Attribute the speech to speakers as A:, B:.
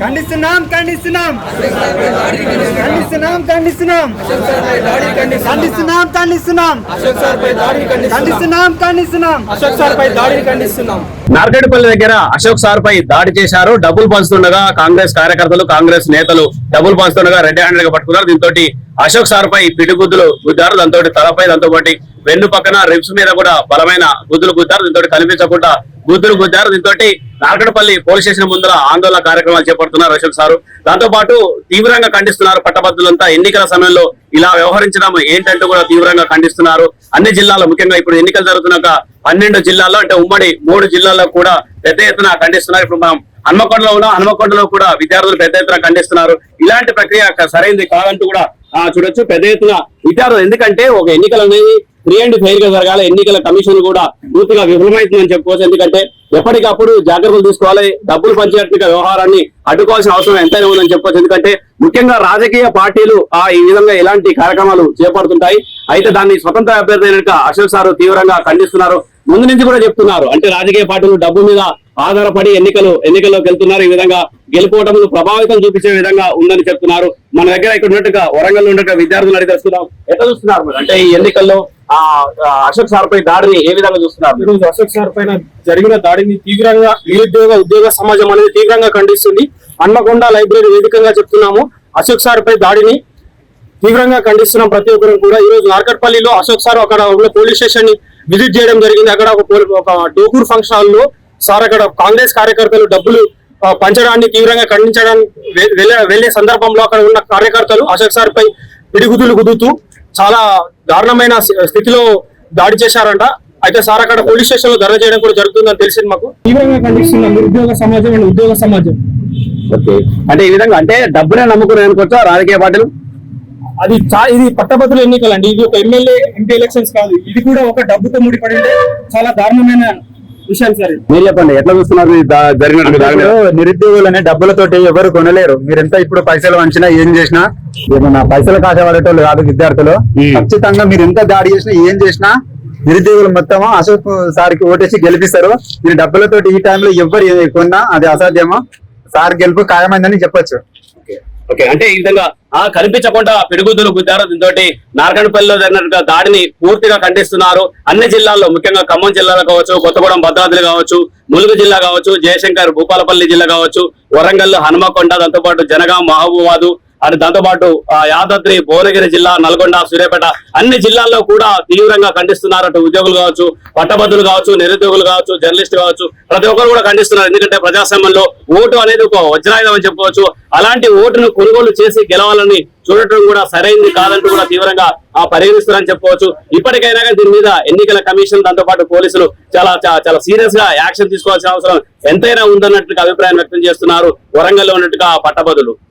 A: ఖండిస్తున్నాం ఖండిస్తున్నాం ఖండిస్తున్నాం ఖండిస్తున్నాం ఖండిస్తున్నాం ఖండిస్తున్నాం ఖండిస్తున్నాం ఖండిస్తున్నాం
B: అశోక్ సార్ పై దాడిని ఖండిస్తున్నాం.
C: నార్కెట్పల్లి దగ్గర అశోక్ సార్ పై దాడి చేశారు. డబ్బులు పంచుతుండగా కాంగ్రెస్ కార్యకర్తలు కాంగ్రెస్ నేతలు డబ్బులు పంచుతుండగా రెడ్ హ్యాండెడ్ గా పట్టుకున్నారు. దీంతో అశోక్ సార్ పై పిడిగుద్దులు గుద్దారు. దాంతో తలపై దాంతో పాటు వెన్ను పక్కన రిబ్స్ మీద కూడా బలమైన గుద్దులు గుద్దారు. దీంతో కనిపించకుండా గుద్దులు గుద్దారు. దీంతో నార్కెట్పల్లి పోలీస్ స్టేషన్ ముందర ఆందోళన కార్యక్రమాలు చేపడుతున్నారు అశోక్ సారు. దాంతో పాటు తీవ్రంగా ఖండిస్తున్నారు పట్టభద్రులంతా. ఎన్నికల సమయంలో ఇలా వ్యవహరించడం ఏంటంటూ కూడా తీవ్రంగా ఖండిస్తున్నారు. అన్ని జిల్లాల్లో ముఖ్యంగా ఇప్పుడు ఎన్నికలు జరుగుతున్న 12 జిల్లాల్లో అంటే ఉమ్మడి 3 జిల్లాల్లో కూడా పెద్ద ఎత్తున ఖండిస్తున్నారు. ఇప్పుడు మనం హన్మకొండలో ఉన్నాం. హన్మకొండలో కూడా విద్యార్థులు పెద్ద ఎత్తున ఖండిస్తున్నారు. ఇలాంటి ప్రక్రియ సరైనది కాదంటూ కూడా చూడొచ్చు పెద్ద ఎత్తున విద్యార్థులు. ఎందుకంటే ఒక ఎన్నికలు అనేది ఫ్రీ అండ్ ఫెయిర్ గా జరగాలి. ఎన్నికల కమిషన్ కూడా పూర్తిగా విఫలమైతుందని చెప్పుకోవచ్చు. ఎందుకంటే ఎప్పటికప్పుడు జాగ్రత్తలు తీసుకోవాలి. డబ్బులు పంచేట్టుగా వ్యవహారాన్ని అడ్డుకోవాల్సిన అవసరం ఎంతైనా ఉందని చెప్పుకోవచ్చు. ఎందుకంటే ముఖ్యంగా రాజకీయ పార్టీలు ఈ విధంగా ఎలాంటి కార్యక్రమాలు చేపడుతుంటాయి. అయితే దాన్ని స్వతంత్ర అభ్యర్థి అయిన అశోక్ సార్ తీవ్రంగా ఖండిస్తున్నారు. ముందు నుంచి కూడా చెప్తున్నారు. అంటే రాజకీయ పార్టీలు డబ్బు మీద ఆధారపడి ఎన్నికల్లోకి వెళ్తున్నారు. ఈ విధంగా గెలుపోవటములు ప్రభావితం చూపించే విధంగా ఉందని చెప్తున్నారు. మన దగ్గర ఇక్కడ ఉన్నట్టుగా వరంగల్ ఉన్నట్టుగా విద్యార్థులు అడిగి తెలుసుకుందాం. ఎట్లా చూస్తున్నారు అంటే ఈ ఎన్నికల్లో అశోక్ సార్ పై దాడిని ఏ విధంగా చూస్తున్నారు?
B: ఈరోజు అశోక్ సార్ పైన జరిగిన దాడిని తీవ్రంగా ఉద్యోగ సమాజం అనేది తీవ్రంగా ఖండిస్తుంది. హన్మకొండ లైబ్రరీ వేదికగా చెప్తున్నాము. అశోక్ సార్ పై దాడిని తీవ్రంగా ఖండిస్తున్నాం ప్రతి ఒక్కరు కూడా. ఈ రోజు నార్కెట్పల్లిలో అశోక్ సార్ అక్కడ ఉన్న పోలీస్ స్టేషన్ ని విజిట్ చేయడం జరిగింది. అక్కడ ఒక డోకూర్ ఫంక్షన్ హాల్ లో సార్ అక్కడ కాంగ్రెస్ కార్యకర్తలు డబ్బులు పంచడాన్ని తీవ్రంగా ఖండించడానికి వెళ్లే సందర్భంలో అక్కడ ఉన్న కార్యకర్తలు అశోక్ సార్ పై పిడిగుద్దులు గుద్దుతూ చాలా దారుణమైన స్థితిలో దాడి చేశారంట. అయితే సార్ అక్కడ పోలీస్ స్టేషన్ లో ధర్నా చేయడం కూడా జరుగుతుందని తెలిసింది మాకు. తీవ్రంగా ఖండిస్తున్నాం నిరుద్యోగ సమాజం అండ్ ఉద్యోగ సమాజం.
C: అంటే ఈ విధంగా అంటే డబ్బునే నమ్ముకుని అనుకోవచ్చా రాజకీయ పార్టీలు?
B: ఇది పట్టభద్రుల ఎన్నికలు అండి. ఇది ఒక ఎమ్మెల్యే ఎంపీ ఎలక్షన్స్ కాదు. ఇది కూడా ఒక డబ్బుతో ముడిపడింటే చాలా దారుణమైన విషయం సార్.
C: మీరు చెప్పండి ఎట్లా చూస్తున్నారు జరిగినట్టు?
D: నిరుద్యోగులనే డబ్బులతోటి ఎవరు కొనలేరు. మీరెంత ఇప్పుడు పైసలు వంచినా ఏం చేసినా ఏమన్నా పైసలు కాసేవాళ్ళేటోళ్ళు కాదు విద్యార్థులు. ఖచ్చితంగా మీరు ఎంత దాడి చేసినా ఏం చేసినా నిరుద్యోగులు మొత్తం అశోక్ సార్కి ఓటేసి గెలిపిస్తారు. మీరు డబ్బులతోటి ఈ టైంలో ఎవరు కొన్నా అది అసాధ్యమో. సార్ గెలుపు ఖాయమైందని చెప్పొచ్చు.
C: ఓకే అంటే ఈ విధంగా కనిపించకుండా పిడుగుద్దులు గుద్దారు. దీంతో నార్కెట్పల్లిలో జరిగినట్టుగా దాడిని పూర్తిగా ఖండిస్తున్నారు. అన్ని జిల్లాల్లో ముఖ్యంగా ఖమ్మం జిల్లాలో కావచ్చు, కొత్తగూడెం భద్రాద్రి కావచ్చు, ములుగు జిల్లా కావచ్చు, జయశంకర్ భూపాలపల్లి జిల్లా కావచ్చు, వరంగల్, హనుమకొండ, దాంతో పాటు జనగాం, మహబూబాబాద్, అది దాంతో పాటు యాదాద్రి, భువనగిరి జిల్లా, నల్గొండ, సూర్యాపేట అన్ని జిల్లాల్లో కూడా తీవ్రంగా ఖండిస్తున్నారు. అటు ఉద్యోగులు కావచ్చు, పట్టభద్రులు కావచ్చు, నిరుద్యోగులు కావచ్చు, జర్నలిస్టు కావచ్చు, ప్రతి ఒక్కరు కూడా ఖండిస్తున్నారు. ఎందుకంటే ప్రజాస్వామ్యంలో ఓటు అనేది ఒక వజ్రాయుధం అని చెప్పవచ్చు. అలాంటి ఓటును కొనుగోలు చేసి గెలవాలని చూడటం కూడా సరైనది కాదంటూ కూడా తీవ్రంగా పరిగణిస్తున్నారని చెప్పవచ్చు. ఇప్పటికైనా కానీ దీని మీద ఎన్నికల కమిషన్ దాంతో పాటు పోలీసులు చాలా సీరియస్ గా యాక్షన్ తీసుకోవాల్సిన అవసరం ఎంతైనా ఉందన్నట్టుగా అభిప్రాయం వ్యక్తం చేస్తున్నారు వరంగల్లో ఉన్నట్టుగా పట్టభద్రులు.